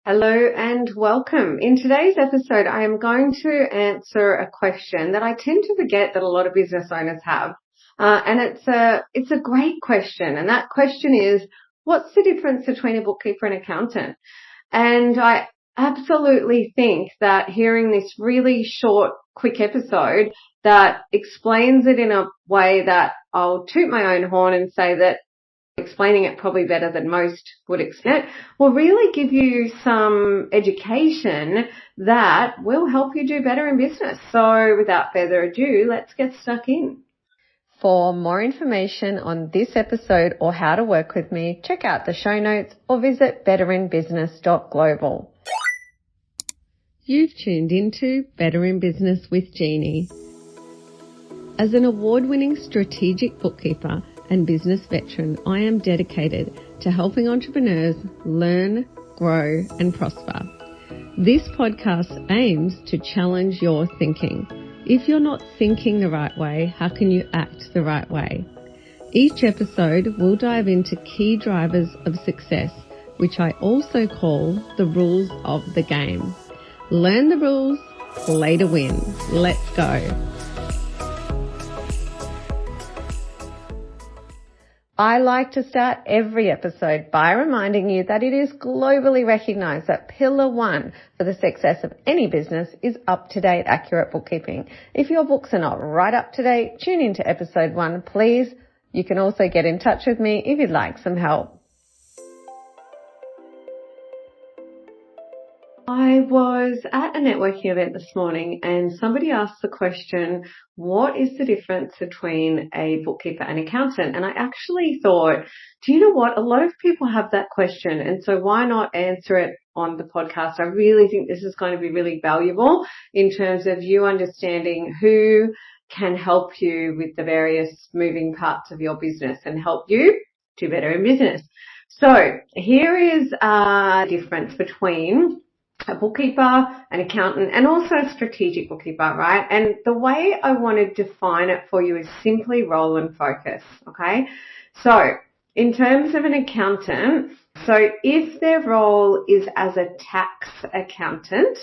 Hello and welcome. In today's episode, I am going to answer a question that I tend to forget that a lot of business owners have. And it's a great question. And that question is, what's the difference between a bookkeeper and accountant? And I absolutely think that hearing this really short, quick episode that explains it in a way that I'll toot my own horn and say that explaining it probably better than most would expect, will really give you some education that will help you do better in business. So without further ado, let's get stuck in. For more information on this episode or how to work with me, check out the show notes or visit betterinbusiness.global. You've tuned into Better in Business with Jeannie. As an award-winning strategic bookkeeper and business veteran, I am dedicated to helping entrepreneurs learn, grow, and prosper. This podcast aims to challenge your thinking. If you're not thinking the right way, how can you act the right way? Each episode will dive into key drivers of success, which I also call the rules of the game. Learn the rules, play to win. Let's go. I like to start every episode by reminding you that it is globally recognized that pillar one for the success of any business is up-to-date, accurate bookkeeping. If your books are not right up to date, tune into episode 1, please. You can also get in touch with me if you'd like some help. I was at a networking event this morning and somebody asked the question, what is the difference between a bookkeeper and accountant? And I actually thought, do you know what? A lot of people have that question, and so why not answer it on the podcast? I really think this is going to be really valuable in terms of you understanding who can help you with the various moving parts of your business and help you do better in business. So here is a difference between a bookkeeper, an accountant, and also a strategic bookkeeper, right? And the way I want to define it for you is simply role and focus, okay? So in terms of an accountant, so if their role is as a tax accountant,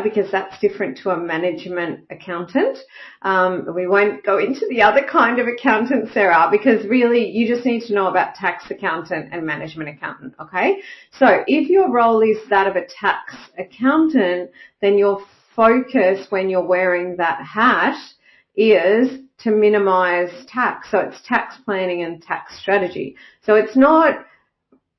because that's different to a management accountant. We won't go into the other kind of accountants there are, because really you just need to know about tax accountant and management accountant, okay? So if your role is that of a tax accountant, then your focus when you're wearing that hat is to minimize tax. So it's tax planning and tax strategy. So it's not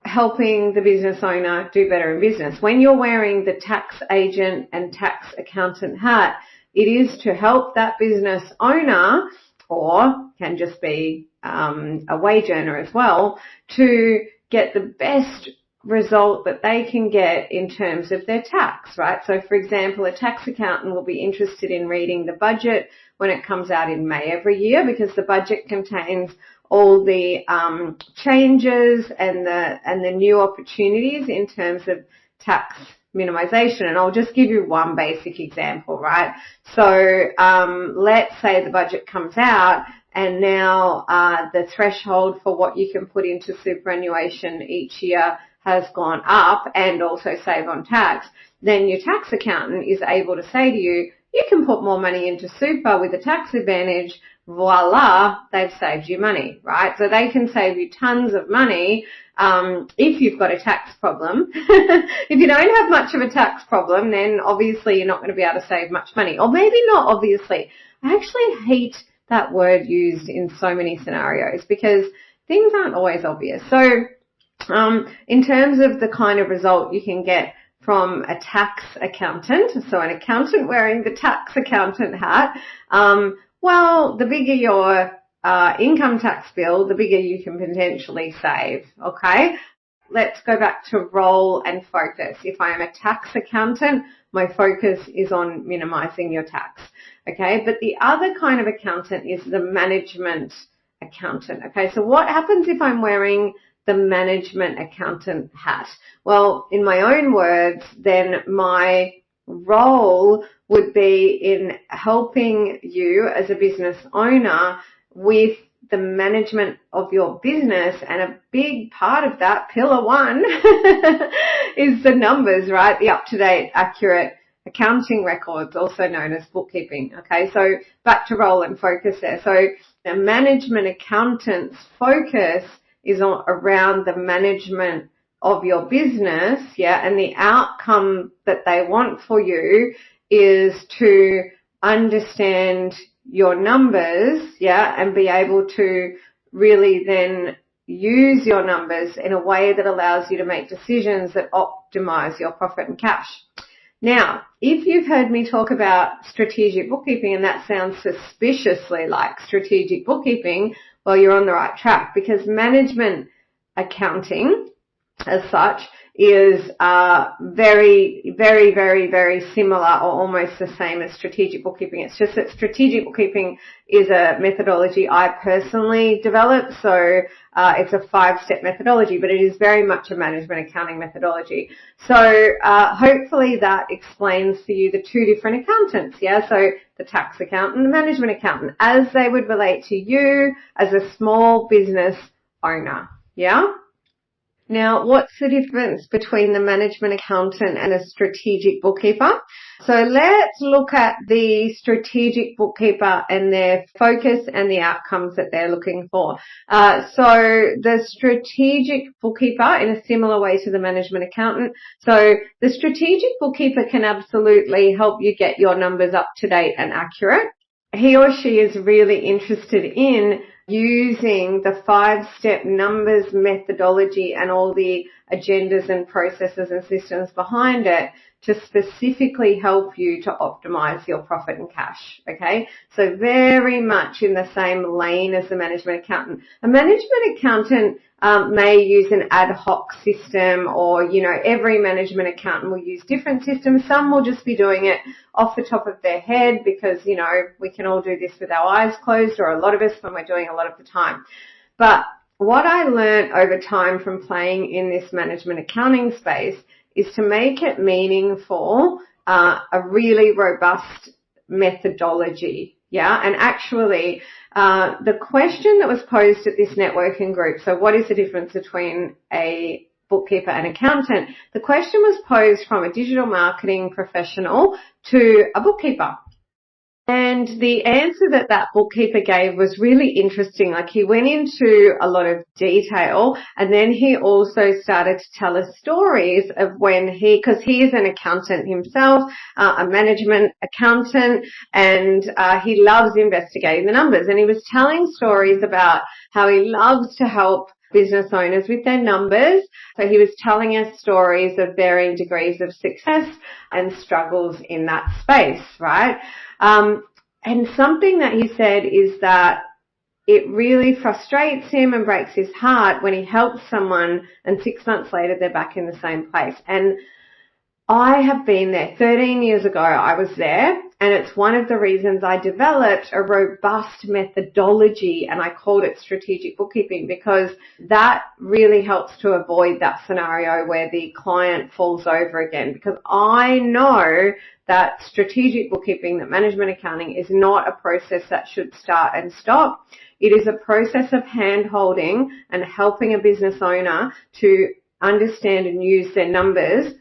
helping the business owner do better in business. When you're wearing the tax agent and tax accountant hat, it is to help that business owner, or can just be a wage earner as well, to get the best result that they can get in terms of their tax, right? So for example, a tax accountant will be interested in reading the budget when it comes out in May every year, because the budget contains all the changes and the new opportunities in terms of tax minimization. And I'll just give you one basic example, right? So let's say the budget comes out and now the threshold for what you can put into superannuation each year has gone up and also save on tax. Then your tax accountant is able to say to you, you can put more money into super with a tax advantage. Voila, they've saved you money, right? So they can save you tons of money if you've got a tax problem. If you don't have much of a tax problem, then obviously you're not going to be able to save much money. Or maybe not, obviously. I actually hate that word used in so many scenarios because things aren't always obvious. So in terms of the kind of result you can get from a tax accountant, so an accountant wearing the tax accountant hat, well, the bigger your income tax bill, the bigger you can potentially save, okay? Let's go back to role and focus. If I am a tax accountant, my focus is on minimizing your tax, okay? But the other kind of accountant is the management accountant, okay? So what happens if I'm wearing the management accountant hat? Well, in my own words, then my role would be in helping you as a business owner with the management of your business, and a big part of that, pillar one, is the numbers, right? The up-to-date, accurate accounting records, also known as bookkeeping. Okay, so back to role and focus there. So the management accountant's focus is around the management of your business, yeah, and the outcome that they want for you is to understand your numbers, yeah, and be able to really then use your numbers in a way that allows you to make decisions that optimize your profit and cash. Now, if you've heard me talk about strategic bookkeeping and that sounds suspiciously like strategic bookkeeping, well, you're on the right track, because management accounting as such is very, very, very, very similar or almost the same as strategic bookkeeping. It's just that strategic bookkeeping is a methodology I personally developed, so it's a 5-step methodology, but it is very much a management accounting methodology. So hopefully that explains for you the two different accountants, yeah? So the tax accountant and the management accountant, as they would relate to you as a small business owner, yeah? Now, what's the difference between the management accountant and a strategic bookkeeper? So let's look at the strategic bookkeeper and their focus and the outcomes that they're looking for. So the strategic bookkeeper, in a similar way to the management accountant, so the strategic bookkeeper can absolutely help you get your numbers up to date and accurate. He or she is really interested in using the 5-step numbers methodology and all the agendas and processes and systems behind it to specifically help you to optimize your profit and cash, okay? So very much in the same lane as the management accountant. A management accountant may use an ad hoc system, or, you know, every management accountant will use different systems. Some will just be doing it off the top of their head because, you know, we can all do this with our eyes closed, or a lot of us when we're doing a lot of the time. But what I learned over time from playing in this management accounting space is to make it meaningful, a really robust methodology. Yeah, and actually, the question that was posed at this networking group, so what is the difference between a bookkeeper and accountant? The question was posed from a digital marketing professional to a bookkeeper. And the answer that that bookkeeper gave was really interesting. Like, he went into a lot of detail, and then he also started to tell us stories of when because he is an accountant himself, a management accountant, and he loves investigating the numbers. And he was telling stories about how he loves to help business owners with their numbers. So he was telling us stories of varying degrees of success and struggles in that space, right? And something that he said is that it really frustrates him and breaks his heart when he helps someone and 6 months later they're back in the same place. And I have been there. 13 years ago I was there, and it's one of the reasons I developed a robust methodology, and I called it strategic bookkeeping, because that really helps to avoid that scenario where the client falls over again. Because I know that strategic bookkeeping, that management accounting, is not a process that should start and stop. It is a process of hand-holding and helping a business owner to understand and use their numbers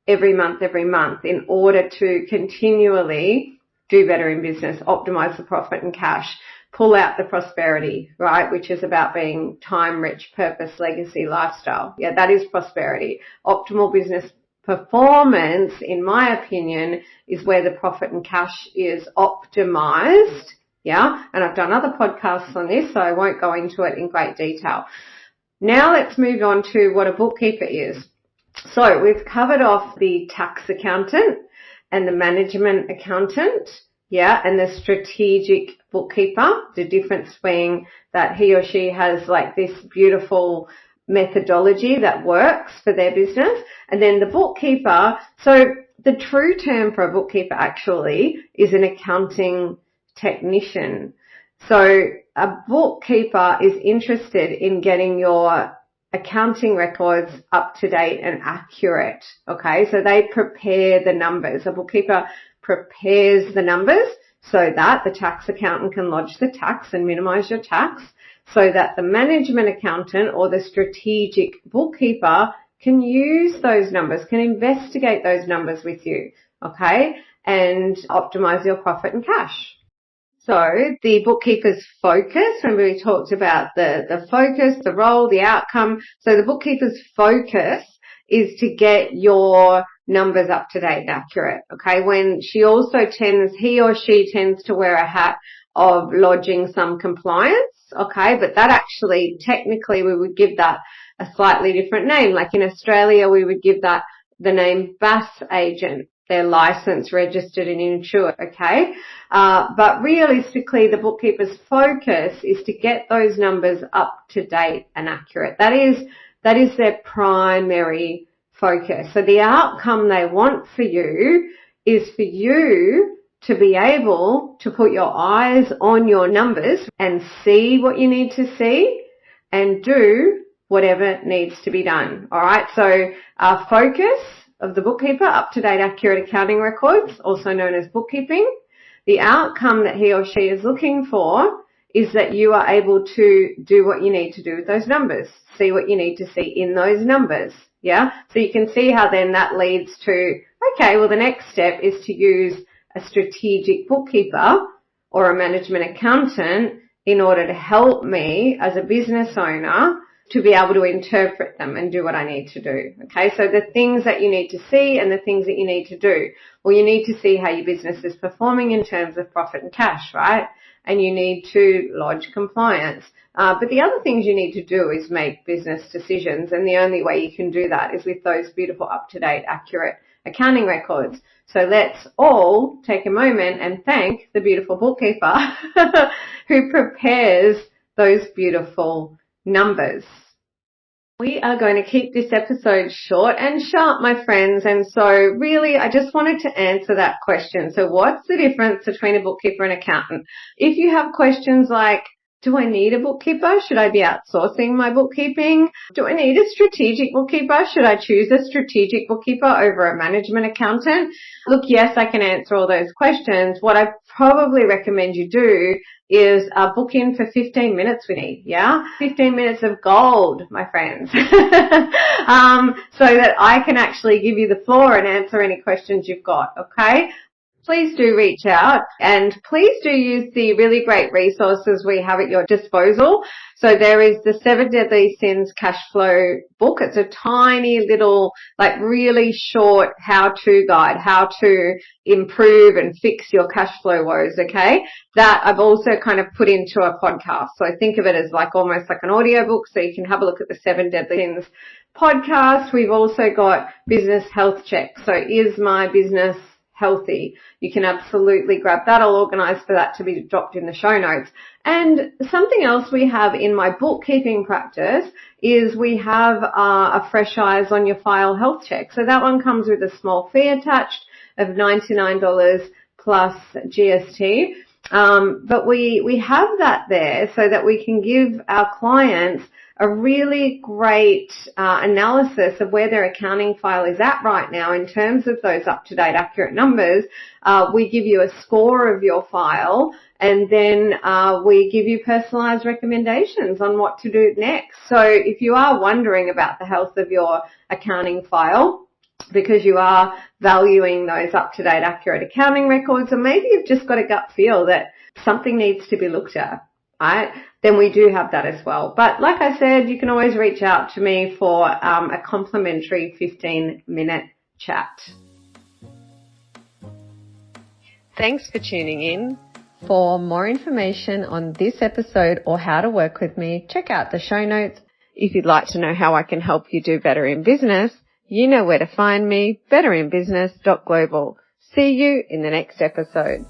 every month in order to continually do better in business, optimize the profit and cash, pull out the prosperity, right, which is about being time-rich, purpose, legacy, lifestyle. Yeah, that is prosperity. Optimal business performance, in my opinion, is where the profit and cash is optimized. Yeah, and I've done other podcasts on this, so I won't go into it in great detail. Now let's move on to what a bookkeeper is. So we've covered off the tax accountant and the management accountant, yeah, and the strategic bookkeeper, the difference being that he or she has like this beautiful methodology that works for their business. And then the bookkeeper, so the true term for a bookkeeper actually is an accounting technician. So a bookkeeper is interested in getting your accounting records up to date and accurate. Okay, so they prepare the numbers. A bookkeeper prepares the numbers so that the tax accountant can lodge the tax and minimize your tax, so that the management accountant or the strategic bookkeeper can use those numbers, can investigate those numbers with you, okay, and optimize your profit and cash. So the bookkeeper's focus, remember we talked about the focus, the role, the outcome. So the bookkeeper's focus is to get your numbers up to date and accurate, okay? When he or she tends to wear a hat of lodging some compliance, okay? But that actually, technically, we would give that a slightly different name. Like in Australia, we would give that the name BAS agent. They're licensed, registered and insured, okay? But realistically, the bookkeeper's focus is to get those numbers up to date and accurate. That is their primary focus. So the outcome they want for you is for you to be able to put your eyes on your numbers and see what you need to see and do whatever needs to be done. All right. So our focus of the bookkeeper, up-to-date accurate accounting records, also known as bookkeeping. The outcome that he or she is looking for is that you are able to do what you need to do with those numbers, see what you need to see in those numbers. Yeah. So you can see how then that leads to, okay, well, the next step is to use a strategic bookkeeper or a management accountant in order to help me as a business owner to be able to interpret them and do what I need to do. Okay, so the things that you need to see and the things that you need to do. Well, you need to see how your business is performing in terms of profit and cash, right? And you need to lodge compliance. But the other things you need to do is make business decisions, and the only way you can do that is with those beautiful, up-to-date, accurate accounting records. So let's all take a moment and thank the beautiful bookkeeper who prepares those beautiful numbers. We are going to keep this episode short and sharp, my friends, and so really I just wanted to answer that question. So what's the difference between a bookkeeper and accountant? If you have questions like, do I need a bookkeeper? Should I be outsourcing my bookkeeping? Do I need a strategic bookkeeper? Should I choose a strategic bookkeeper over a management accountant? Look, yes, I can answer all those questions. What I probably recommend you do is book in for 15 minutes with me, yeah? 15 minutes of gold, my friends, so that I can actually give you the floor and answer any questions you've got, okay? Please do reach out, and please do use the really great resources we have at your disposal. So there is the 7 Deadly Sins cash flow book. It's a tiny little, like really short how-to guide, how to improve and fix your cash flow woes, okay? That I've also kind of put into a podcast. So think of it as like almost like an audiobook, so you can have a look at the 7 Deadly Sins podcast. We've also got business health check. So is my business healthy? You can absolutely grab that. I'll organise for that to be dropped in the show notes. And something else we have in my bookkeeping practice is we have a Fresh Eyes on Your File health check. So that one comes with a small fee attached of $99 plus GST. But we have that there so that we can give our clients a really great analysis of where their accounting file is at right now in terms of those up-to-date accurate numbers. We give you a score of your file, and then we give you personalised recommendations on what to do next. So if you are wondering about the health of your accounting file, because you are valuing those up-to-date accurate accounting records, or maybe you've just got a gut feel that something needs to be looked at, right, then we do have that as well. But like I said, you can always reach out to me for a complimentary 15-minute chat. Thanks for tuning in. For more information on this episode or how to work with me, check out the show notes. If you'd like to know how I can help you do better in business, you know where to find me, betterinbusiness.global. See you in the next episode.